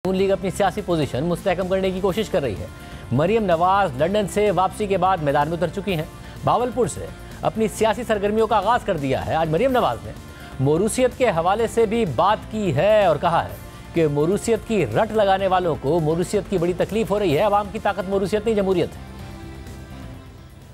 नून league अपनी सियासी position मुस्तहकम करने की कोशिश कर रही है। मरियम नवाज लंदन से वापसी के बाद मैदान में उतर चुकी हैं। भावलपुर से अपनी सियासी सरगर्मियों का आगाज कर दिया है। आज मरियम नवाज ने मोरूसियत के हवाले से भी बात की है और कहा है कि मोरूसियत की रट लगाने वालों को मोरूसियत की बड़ी तकलीफ हो रही है। अवाम की ताकत मोरूसियत नहीं, जमहूरियत है।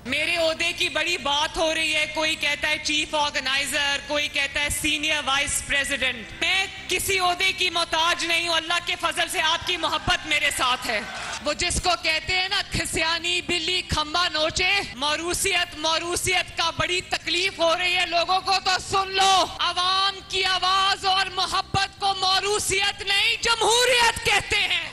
मेरे ओहदे की बड़ी बात हो रही है। कोई कहता है चीफ ऑर्गेनाइजर, कोई कहता है सीनियर वाइस प्रेसिडेंट। मैं किसी ओहदे की मोहताज नहीं हूँ। अल्लाह के फजल से आपकी मोहब्बत मेरे साथ है। वो जिसको कहते हैं ना खिसियानी बिल्ली खंबा नोचे, मोरूसियत का बड़ी तकलीफ हो रही है लोगों को, तो सुन लो। अवाम की आवाज और मोहब्बत को मोरूसियत नहीं जमहूरियत कहते हैं।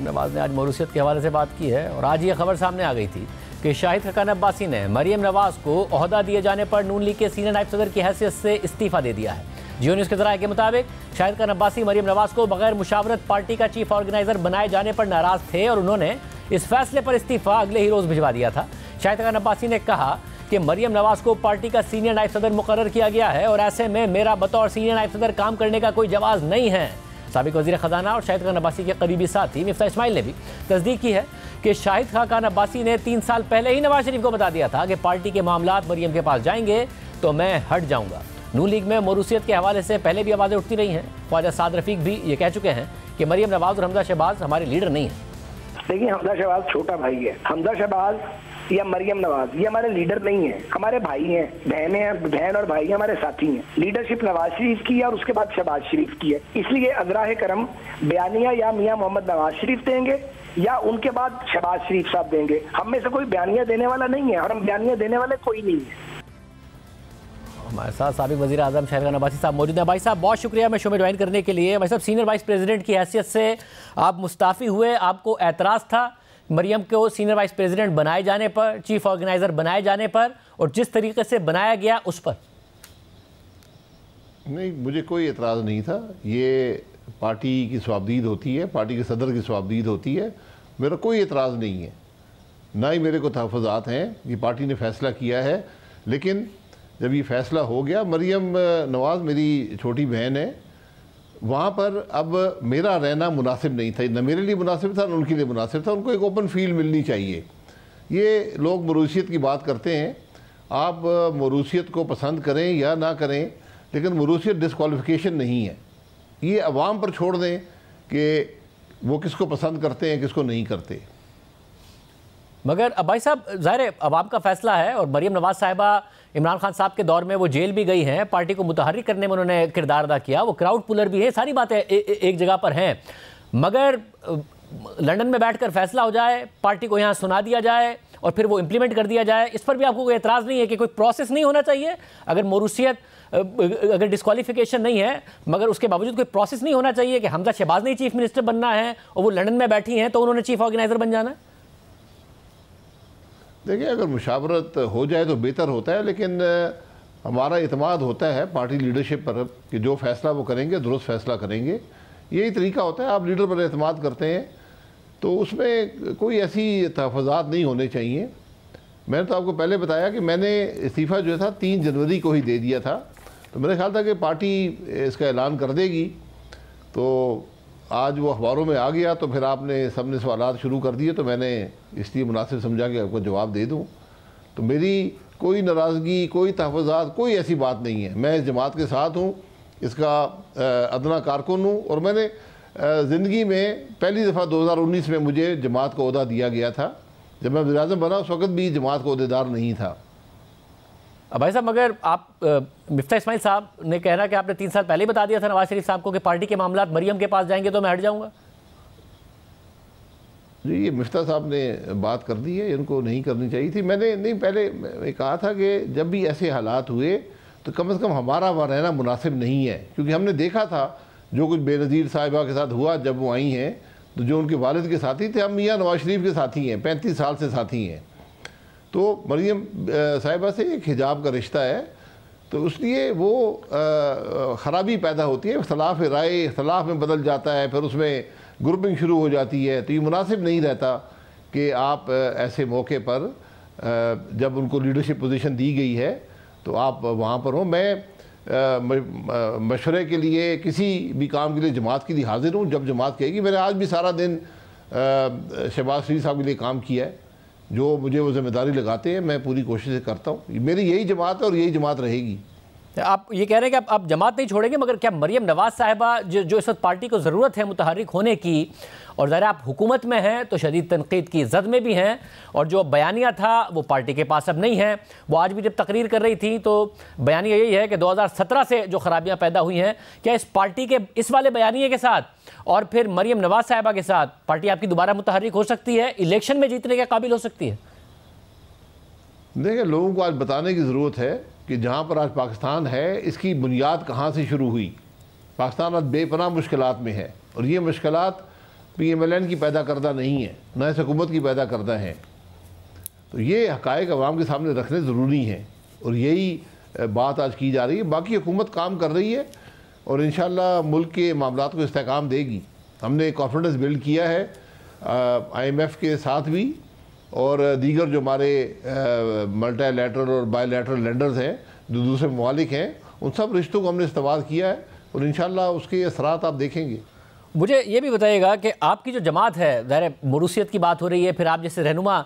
नवाज ने आज मोरूसियत के हवाले से बात की है और आज ये खबर सामने आ गई थी कि शाहिद खकान अब्बासी ने मरियम नवाज को ओहदा दिए जाने पर नून लीग के सीनियर नायब सदर की हैसियत से इस्तीफा दे दिया है। जियो न्यूज़ के ज़राए के मुताबिक शाहिद खकान अब्बासी मरियम नवाज को बगैर मुशावरत पार्टी का चीफ ऑर्गेनाइजर बनाए जाने पर नाराज थे और उन्होंने इस फैसले पर इस्तीफा अगले ही रोज भिजवा दिया था। शाहिद खकान अब्बासी ने कहा कि मरियम नवाज को पार्टी का सीनियर नायब सदर मुकर्रर किया गया है और ऐसे में मेरा बतौर सीनियर नायब सदर काम करने का कोई जवाज़ नहीं है। साबिक वज़ीर ख़ज़ाना और शाहिद खान अब्बासी के करीबी साथी मिफ्ता इस्माइल ने भी तस्दीक की है कि शाहिद खान अब्बासी ने 3 साल पहले ही नवाज शरीफ को बता दिया था कि पार्टी के मामलात मरियम के पास जाएंगे तो मैं हट जाऊंगा। नून लीग में मोरूसियत के हवाले से पहले भी आवाज़ें उठती रही हैं। ख्वाजा साद रफ़ीक भी ये कह चुके हैं कि मरियम नवाज और हमजा शहबाज हमारे लीडर नहीं हैं। देखिए, हमजा शहबाज छोटा भाई है। हमजा शहबाज या मरियम नवाज ये हमारे लीडर नहीं है, हमारे भाई हैं, बहन और भाई हमारे साथी हैं। लीडरशिप नवाज शरीफ की है और उसके बाद शहबाज शरीफ की है। इसलिए अज़राए करम बयानिया या मियां मोहम्मद नवाज शरीफ देंगे या उनके बाद शहबाज शरीफ साहब देंगे। हम में से कोई बयानिया देने वाला नहीं है और हम बयानिया देने वाले कोई नहीं है। हमारे साथ साबिक वज़ीर आज़म शाहिद खान अब्बासी साहब मौजूद हैं। भाई साहब बहुत शुक्रिया मैं शो में ज्वाइन करने के लिए। भाई साहब, सीनियर वाइस प्रेसिडेंट की हैसियत से आप मुस्ताफ़ी हुए, आपको एतराज़ था मरियम को सीनियर वाइस प्रेसिडेंट बनाए जाने पर, चीफ ऑर्गेनाइजर बनाए जाने पर और जिस तरीके से बनाया गया उस पर? नहीं, मुझे कोई एतराज़ नहीं था। ये पार्टी की स्वाबदीद होती है, पार्टी के सदर की स्वाबदीद होती है। मेरा कोई एतराज़ नहीं है, ना ही मेरे को तहफ़्फ़ुज़ात हैं। ये पार्टी ने फ़ैसला किया है, लेकिन जब ये फ़ैसला हो गया, मरियम नवाज़ मेरी छोटी बहन है, वहाँ पर अब मेरा रहना मुनासिब नहीं था। न मेरे लिए मुनासिब था, न उनके लिए मुनासिब था। उनको एक ओपन फील्ड मिलनी चाहिए। ये लोग मोरूसियत की बात करते हैं, आप मोरूसियत को पसंद करें या ना करें, लेकिन मोरूसियत डिस्क्वालिफिकेशन नहीं है। ये अवाम पर छोड़ दें कि वो किसको पसंद करते हैं, किसको नहीं करते। मगर अब भाई साहब, ज़ाहिर है अवाम का फ़ैसला है और मरियम नवाज साहिबा इमरान खान साहब के दौर में वो जेल भी गई हैं, पार्टी को मुतहर्रिक करने में उन्होंने किरदार अदा किया, वो क्राउड पुलर भी है, सारी बातें एक जगह पर हैं। मगर लंदन में बैठकर फैसला हो जाए, पार्टी को यहाँ सुना दिया जाए और फिर वो इम्प्लीमेंट कर दिया जाए, इस पर भी आपको कोई एतराज़ नहीं है कि कोई प्रोसेस नहीं होना चाहिए? अगर मोरूसियत, अगर डिस्क्वालिफिकेशन नहीं है मगर उसके बावजूद कोई प्रोसेस नहीं होना चाहिए कि हमजा शहबाज ने चीफ मिनिस्टर बनना है और वो लंदन में बैठी हैं तो उन्होंने चीफ ऑर्गेनाइजर बन जाना है? देखिए, अगर मुशावरत हो जाए तो बेहतर होता है, लेकिन हमारा इत्मीनान होता है पार्टी लीडरशिप पर कि जो फ़ैसला वो करेंगे दुरुस्त फ़ैसला करेंगे। यही तरीका होता है, आप लीडर पर इत्मीनान करते हैं तो उसमें कोई ऐसी तहफ़्फ़ुज़ात नहीं होने चाहिए। मैंने तो आपको पहले बताया कि मैंने इस्तीफ़ा जो था 3 जनवरी को ही दे दिया था, तो मेरा ख्याल था कि पार्टी इसका ऐलान कर देगी। तो आज वो अखबारों में आ गया तो फिर आपने सबने सवालात शुरू कर दिए, तो मैंने इसलिए मुनासिब समझा कि आपको जवाब दे दूं। तो मेरी कोई नाराज़गी, कोई तहफ़्फ़ुज़ात, कोई ऐसी बात नहीं है। मैं इस जमात के साथ हूँ, इसका अदना कारकुन हूँ और मैंने ज़िंदगी में पहली दफ़ा 2019 में मुझे जमात को ओहदा दिया गया था। जब मैं वज़ीर-ए-आज़म बना उस वक़्त भी जमात को ओहदेदार नहीं था। भाई साहब, मगर आप मिफ्ता इस्माइल साहब ने कहना कि आपने 3 साल पहले ही बता दिया था नवाज शरीफ साहब को कि पार्टी के मामलात मरियम के पास जाएंगे तो मैं हट जाऊंगा। जी, ये मिफ्ता साहब ने बात कर दी है, इनको नहीं करनी चाहिए थी। मैंने नहीं पहले कहा था कि जब भी ऐसे हालात हुए तो कम से कम हमारा वहाँ रहना मुनासिब नहीं है, क्योंकि हमने देखा था जो कुछ बेनज़ीर साहिबा के साथ हुआ जब वो आई हैं, तो जो उनके वालिद के साथी थे, हम मियाँ नवाज शरीफ के साथी हैं, 35 साल से साथी हैं। तो मरियम साहिबा से एक हिजाब का रिश्ता है, तो इसलिए वो ख़राबी पैदा होती है, इख्तलाफ राय इख्तलाफ में बदल जाता है, फिर उसमें ग्रुपिंग शुरू हो जाती है। तो ये मुनासिब नहीं रहता कि आप ऐसे मौके पर जब उनको लीडरशिप पोजीशन दी गई है तो आप वहाँ पर हो। मैं مشورے کے لیے کسی بھی کام کے لیے جماعت کے لیے حاضر ہوں جب جماعت کہے گی. میں نے آج بھی سارا دن شہباز شریف صاحب کے لیے کام کیا ہے. جو مجھے وہ ذمہ داری لگاتے ہیں میں پوری کوشش کرتا ہوں. میری یہی جماعت ہے اور یہی جماعت رہے گی. آپ یہ کہہ رہے ہیں کہ آپ جماعت نہیں چھوڑیں گے، مگر کیا مریم نواز صاحبہ جو اس وقت پارٹی کو ضرورت ہے متحرک ہونے کی، اور ظاہر آپ حکومت میں ہیں تو شدید تنقید کی زد میں بھی ہیں، اور جو بیانیہ تھا وہ پارٹی کے پاس اب نہیں ہے. وہ آج بھی جب تقریر کر رہی تھی تو بیانیہ یہی ہے کہ 2017 سے جو خرابیاں پیدا ہوئی ہیں، کیا اس پارٹی کے اس والے بیانیے کے ساتھ اور پھر مریم نواز صاحبہ کے ساتھ پارٹی آپ کی دوبارہ متحرک ہو سکتی ہے، الیکشن میں جیتنے کے قابل ہو سکتی ہے؟ دیکھیں، لوگوں کو آج بتانے کی ضرورت ہے کہ جہاں پر آج پاکستان ہے اس کی بنیاد کہاں سے شروع ہوئی. پاکستان آج بے پناہ مشکلات میں ہے، اور یہ مشکلات پی ایم ایل این کی پیدا کردہ نہیں ہیں، نہ اس حکومت کی پیدا کردہ ہیں. تو یہ حقائق عوام کے سامنے رکھنے ضروری ہیں، اور یہی بات آج کی جا رہی ہے. باقی حکومت کام کر رہی ہے اور انشاءاللہ ملک کے معاملات کو استحکام دے گی. ہم نے کانفیڈنس بلڈ کیا ہے آئی ایم ایف کے ساتھ بھی، اور دیگر جو ہمارے ملٹی لیٹرل اور بائی لیٹرل لینڈرز ہیں جو دوسرے ممالک ہیں، ان سب رشتوں کو ہم نے استوار کیا ہے، اور انشاءاللہ اس کے اثرات آپ دیکھیں گے. مجھے یہ بھی بتائیے گا کہ آپ کی جو جماعت ہے، ظاہر موروثیت کی بات ہو رہی ہے، پھر آپ جیسے رہنما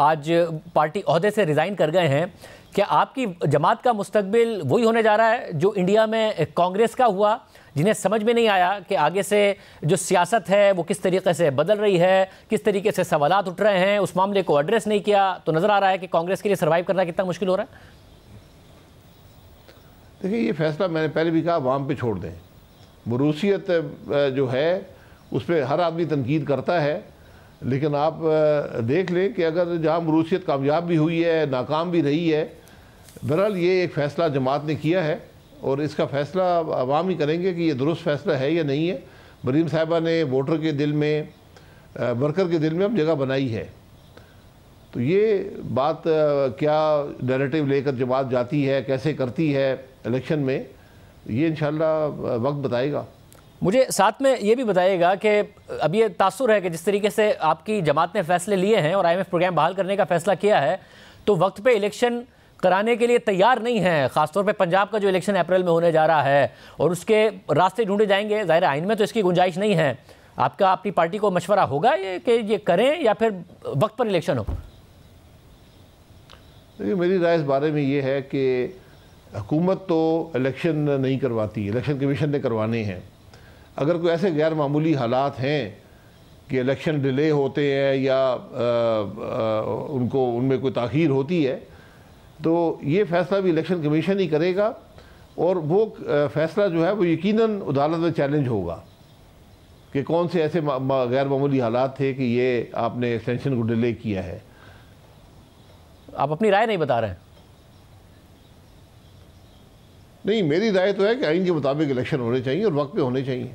آج پارٹی عہدے سے ریزائن کر گئے ہیں، کیا آپ کی جماعت کا مستقبل وہی ہونے جا رہا ہے جو انڈیا میں کانگریس کا ہوا، جنہیں سمجھ میں نہیں آیا کہ آگے سے جو سیاست ہے وہ کس طریقے سے بدل رہی ہے، کس طریقے سے سوالات اٹھ رہے ہیں، اس معاملے کو ایڈریس نہیں کیا، تو نظر آ رہا ہے کہ کانگریس کے لیے سروائیو کرنا کتنا مشکل ہو رہا ہے؟ دیکھیں، یہ فیصلہ میں نے پہلے بھی کہا عوام پہ چھوڑ دیں. موروثیت جو ہے اس پہ ہر آدمی تنقید کرتا ہے، لیکن آپ دیکھ لیں کہ اگر جہاں موروثیت کامیاب بھی ہوئی ہے، ناکام بھی رہی ہے، بہرحال یہ ایک فیصلہ جماعت نے کیا ہے، اور اس کا فیصلہ عوام ہی کریں گے کہ یہ درست فیصلہ ہے یا نہیں ہے. مریم صاحبہ نے ووٹر کے دل میں، ورکر کے دل میں اب جگہ بنائی ہے. تو یہ بات کیا نیریٹو لے کر جماعت جاتی ہے، کیسے کرتی ہے الیکشن میں، یہ انشاءاللہ وقت بتائے گا. مجھے ساتھ میں یہ بھی بتائیے گا کہ اب یہ تاثر ہے کہ جس طریقے سے آپ کی جماعت نے فیصلے لیے ہیں اور آئی ایم ایف پروگرام بحال کرنے کا فیصلہ کیا ہے، تو وقت پہ الیکشن کرانے کے لیے تیار نہیں ہیں. خاص طور پہ پنجاب کا جو الیکشن اپریل میں ہونے جا رہا ہے، اور اس کے راستے ڈھونڈے جائیں گے. ظاہر آئین میں تو اس کی گنجائش نہیں ہے. آپ کا اپنی پارٹی کو مشورہ ہوگا یہ کہ یہ کریں یا پھر وقت پر الیکشن ہو؟ میری رائے اس بارے میں یہ ہے کہ حکومت تو الیکشن نہیں کرواتی، الیکشن کمیشن نے کروانے ہیں. اگر کوئی ایسے غیر معمولی حالات ہیں کہ الیکشن ڈیلے ہوتے ہیں یا ان میں کوئی تاخیر ہوتی ہے، تو یہ فیصلہ بھی الیکشن کمیشن ہی کرے گا، اور وہ فیصلہ جو ہے وہ یقیناً عدالت میں چیلنج ہوگا کہ کون سے ایسے غیر معمولی حالات تھے کہ یہ آپ نے ایکسٹینشن کو ڈیلے کیا ہے. آپ اپنی رائے نہیں بتا رہے ہیں؟ نہیں، میری رائے تو ہے کہ آئین کے مطابق الیکشن ہونے چاہیے اور وقت پہ ہونے چاہیے.